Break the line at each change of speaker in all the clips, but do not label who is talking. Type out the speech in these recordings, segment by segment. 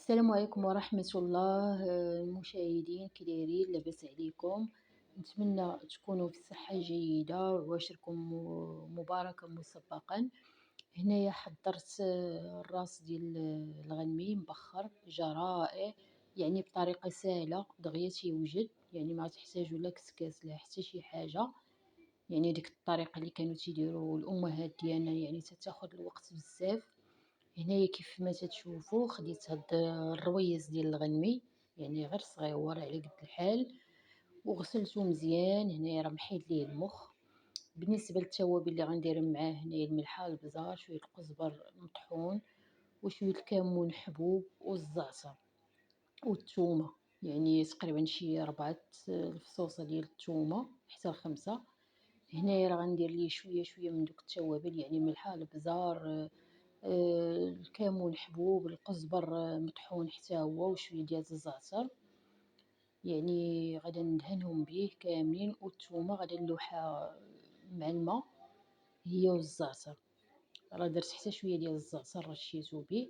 السلام عليكم ورحمة الله. المشاهدين كي دايرين؟ لاباس عليكم؟ نتمنى تكونوا في صحة جيدة وعواشركم مباركة مسبقا. هنايا حضرت الراس ديال الغنمي مبخر جا رائع، يعني بطريقة سهلة دغيا تيوجد، يعني ما تحتاجوا لا كسكاس لا حتى شي حاجة. يعني ديك الطريقة اللي كانوا تيديروا الأمهات ديالنا يعني تتاخد الوقت بزاف. هنايا كيف ما تتشوفوا خديت هاد الرويز ديال الغنمي، يعني غير صغيور على قد الحال، وغسلته مزيان. هنايا راه محيد ليه المخ. بالنسبه للتوابل اللي غندير معاه، هنايا الملحه، البزار، شويه القزبر مطحون، وشويه الكمون حبوب، والزعتر، والثومه. يعني تقريبا شي 4 الفصوصه ديال الثومه حتى ل5. هنايا راه غندير ليه شويه شويه من دوك التوابل، يعني الملحه، البزار، الكمون حبوب، القزبر مطحون حتى هو، وشويه ديال الزعتر. يعني غادا ندهنهم بيه كاملين، والثومه غادا نلوحها مع الماء هي والزعتر. راه درت حتى شويه ديال الزعتر رشيتو بيه.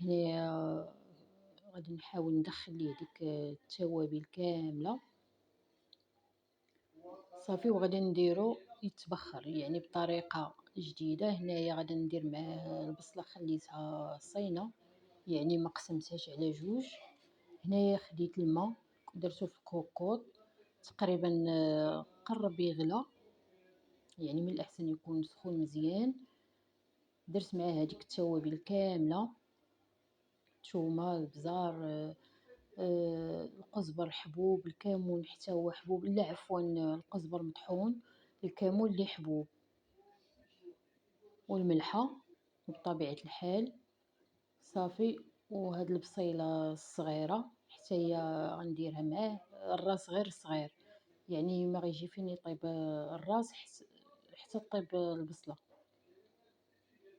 هنايا غادي نحاول ندخل ليه ديك التوابل كامله صافي، وغادي نديرو يتبخر يعني بطريقه جديده. هنايا غادي ندير معاه البصله، خليتها صينه، يعني ما قسمتهاش على جوج. هنايا خديت الماء درتو في الكوكوط تقريبا، قرب يغلى، يعني من الاحسن يكون سخون مزيان. درت معاه هذيك التوابل كامله، الثومه، البزار، القزبر حبوب، الكمون حتى هو حبوب، لا عفوا القزبر مطحون، الكمون اللي حبوب، والملحه بطبيعه الحال صافي. وهاد البصيله الصغيره حتى هي غنديرها معاه. الراس غير صغير، يعني ما غيجي فين يطيب الراس حتى طيب البصله،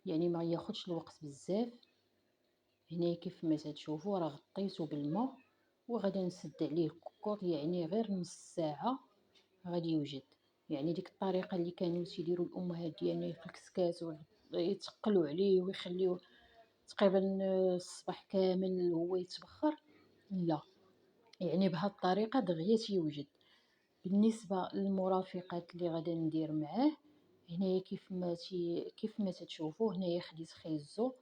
يعني ما ياخدش الوقت بزاف. هنا كيف ما تشوفوا راه غطيته بالماء، وغادي نسد عليه الكوكوط، يعني غير نص ساعه غادي يوجد. يعني ديك الطريقه اللي كانوا تيديروا الامهات ديالنا في الكسكاس ويتقلوا عليه ويخليوه تقريبا الصباح كامل هو يتبخر، لا، يعني بهاد الطريقه دغيا تيوجد. بالنسبه للمرافقات اللي غادا ندير معاه، هنايا كيف ما تشوفوا هنايا خديت خيزو،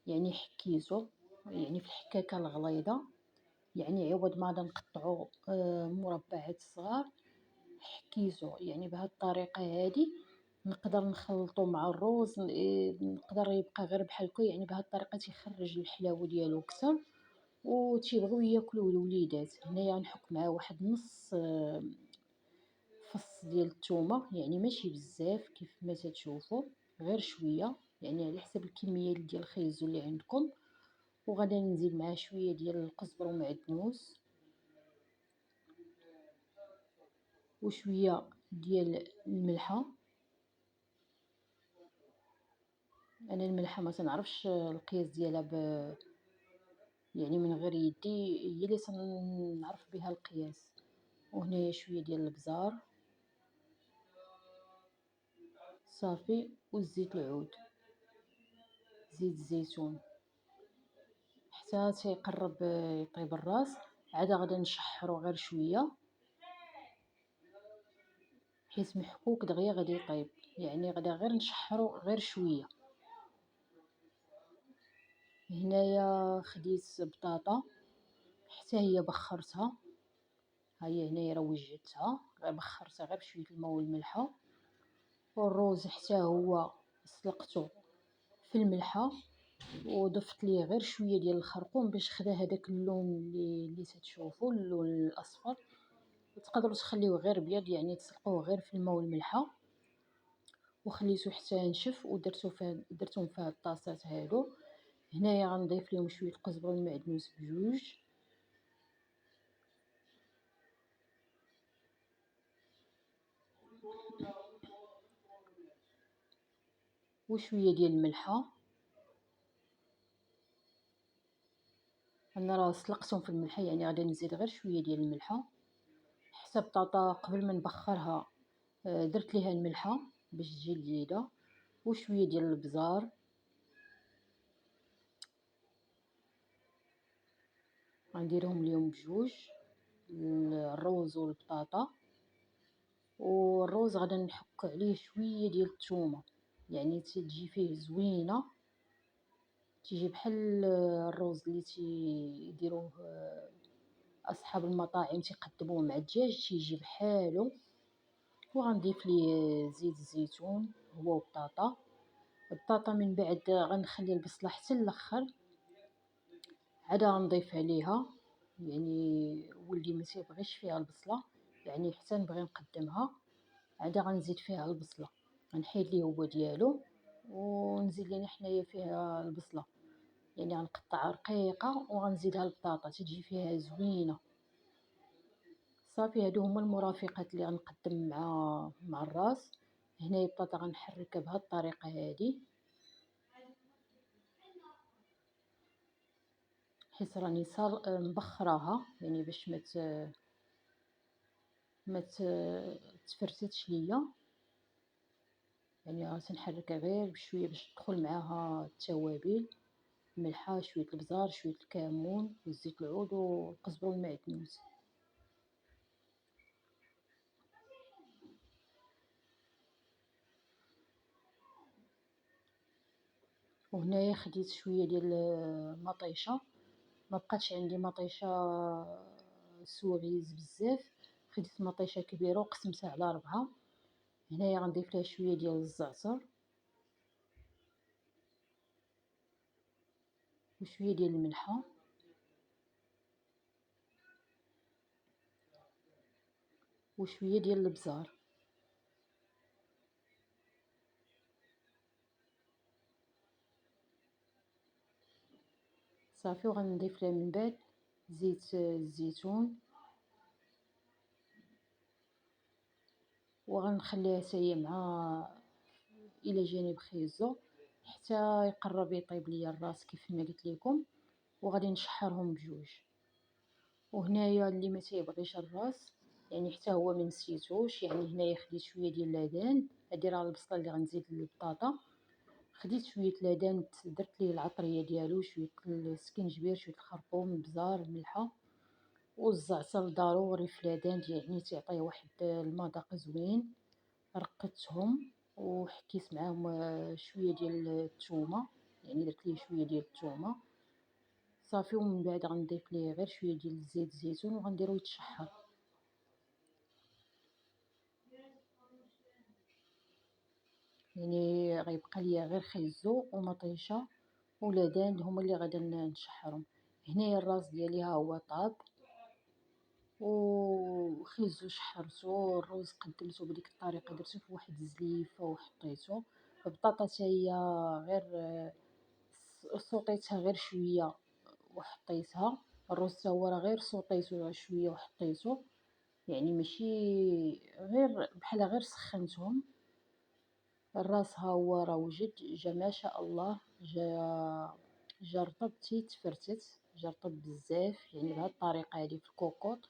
يعني حكيتو يعني في الحكاكه الغليظه، يعني عوض ما نقطعو مربعات صغار، حكيتو يعني بهاد الطريقه هادي نقدر نخلطو مع الروز، نقدر يبقى غير بحال هكا، يعني بهاد الطريقه تيخرج الحلاوه ديالو اكثر وتيبغيو ياكلوه الوليدات. هنايا نحك معاه واحد نص فص ديال الثومه، يعني ماشي بزاف كيف ما تشوفوا، غير شويه، يعني على حسب الكميه ديال الخيزو اللي عندكم. وغادي نزيد معاه شويه ديال القزبر ومعدنوس، وشويه ديال الملحه. انا الملحه ما تنعرفش القياس ديالها يعني من غير يدي هي اللي تنعرف بها القياس. وهنايا شويه ديال البزار صافي، والزيت العود، زيت الزيتون، حتى تيقرب يطيب الراس. عاد غادا نشحرو غير شويه حيت محكوك دغيا غادي يطيب، يعني غادا غير نشحرو غير شويه. هنايا خديت بطاطا حتى هي بخرتها، ها هي هنايا راه وجدتها، غير بخرتها غير بشويه الماء والملحه. والروز حتى هو سلقته في الملحه، وضفت ليه غير شويه ديال الخرقوم باش خدا هذاك اللون اللي تتشوفوا، اللون الاصفر. وتقدروا تخليوه غير ابيض، يعني تسلقوه غير في الماء والملحه، وخليته حتى ينشف. درتهم في هاد الطاسات هادو. هنايا غنضيف لهم شويه القزبر والمعدنوس بجوج، وشويه ديال الملحه. انا راه سلقتهم في الملحه، يعني غادي نزيد غير شويه ديال الملحه. حتى البطاطا قبل ما نبخرها درت ليها الملحه باش تجي لذيذه، وشويه ديال البزار، غنديرهم اليوم بجوج، الروز والبطاطا. والروز غادا نحك عليه شويه ديال الثومه، يعني تجي فيه زوينه، تيجي بحال الروز اللي تيديروه اصحاب المطاعم تيقدموه مع الدجاج، تيجي بحالو. وغنضيف ليه زيت الزيتون هو وبطاطا. البطاطا من بعد غنخلي البصله حتى الاخر، عاد غنضيف عليها، يعني واللي ما تيبغيش فيها البصله، يعني حتى نبغي نقدمها، عاد غنزيد فيها البصله، غنحيد ليه هو ديالو ونزيد لينا حنايا فيها البصله، يعني غنقطعها رقيقه وغنزيدها البطاطا تجي فيها زوينه. صافي هادو هما المرافقات اللي غنقدم مع الراس. هنايا البطاطا غنحركها بهاد الطريقه هادي، حيت راني مبخراها، يعني باش ما تفرتتش ليا، يعني غادي نحركها غير بشويه باش تدخل معاها التوابل، ملحه، شويه البزار، شويه الكمون وزيت العود والقزبر والمعدنوس. وهنايا خديت شويه ديال مطيشه، ما بقاتش عندي مطيشه سوغيز بزاف، خديت مطيشه كبيره وقسمتها على 4. هنايا غنضيف لها شويه ديال الزعتر وشويه ديال الملحه وشويه ديال البزار. صافي وغنضيف لها من بعد زيت الزيتون، وغنخليها حتى مع الى جانب خيزو حتى يقرب يطيب ليا الراس كيف ما قلت لكم، وغادي نشحرهم بجوج. وهنايا اللي ما تيبغيش الراس يعني حتى هو ما نسيتوش، يعني هنايا خديت شويه ديال لادان، هادي راه البصله اللي غنزيد للبطاطا، خديت شويه لادان درت ليه العطريه ديالو، شويه السكينجبير، شويه الخرقوم، البزار، الملحه والزعتر ضروري في لادان، يعني تعطيه واحد المذاق زوين. رقدتهم وحكيت معاهم شويه ديال الثومه، يعني درت ليه شويه ديال الثومه صافي. ومن بعد غنضيف ليه غير شويه ديال زيت الزيتون وغنديرو يتشحر، يعني غيبقى ليا غير خيزو ومطيشه ولادان هما اللي غادا نشحرهم. هنايا الراس ديالي ها هو طاب، وخيزو شحرتو، الروز قدمتو بديك الطريقه، درتو في واحد الزليفه وحطيتو. البطاطا حتى هي غير صوطيتها غير شويه وحطيتها. الروز تا هو راه غير صوطيتو شويه وحطيتو، يعني ماشي غير بحال غير سخنتهم. الراس ها هو راه وجد، جا ما شاء الله، جا رطب تيتفرتت، جا رطب بزاف، يعني بهاد الطريقه هادي في الكوكوط،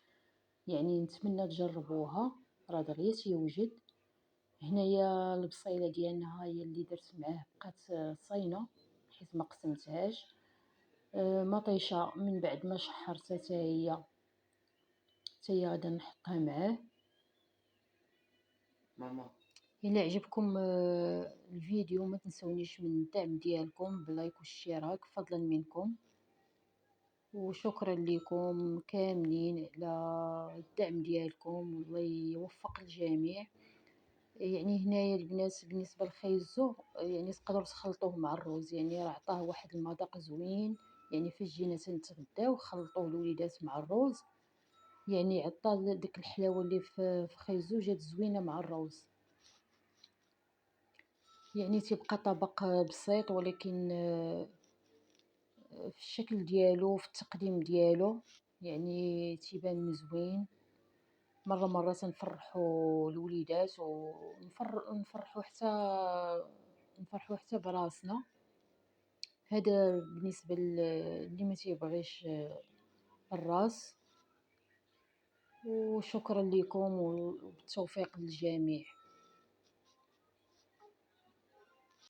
يعني نتمنى تجربوها، راه دغيا تيوجد. هنايا البصيله ديالنا ها هي اللي درت معاه بقات صاينه حيت ما قسمتهاش. مطيشه من بعد ما شحرتها حتى هي غادا نحطها معاه. الا عجبكم الفيديو ما تنسونيش من الدعم ديالكم باللايك والاشتراك فضلا منكم، وشكرا لكم كاملين على الدعم ديالكم، والله يوفق الجميع. يعني هنايا البنات بالنسبه للخيزو يعني تقدروا تخلطوه مع الروز، يعني راه عطاه واحد المذاق زوين، يعني فاش جينا تنتغداو خلطوه الوليدات مع الروز، يعني عطى ديك الحلاوه اللي في خيزو جات زوينه مع الروز. يعني تيبقى طبق بسيط، ولكن في الشكل ديالو في التقديم ديالو يعني تيبان زوين. مرة تنفرحوا الوليدات نفرحوا حتى براسنا. هذا بالنسبة اللي ما تيبغيش الراس. وشكرا لكم وبالتوفيق للجميع.